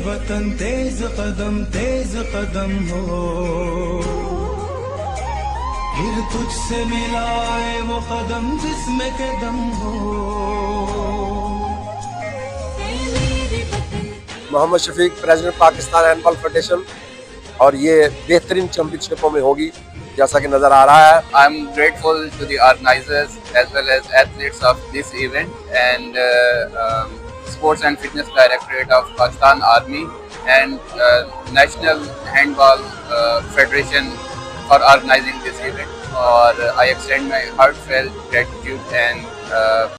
वतन तेज कदम हो, फिर तुझसे मिलाए वो कदम जिसमें के दम हो। Mohammad Shafiq, president Pakistan handball federation, और ये बेहतरीन चैंपियनशिपों में होगी जैसा कि नजर आ रहा है। I'm grateful to the organizers as well as athletes of this event and Sports and Fitness Directorate of Pakistan Army and National Handball Federation for organizing this event. Or I extend my heartfelt gratitude and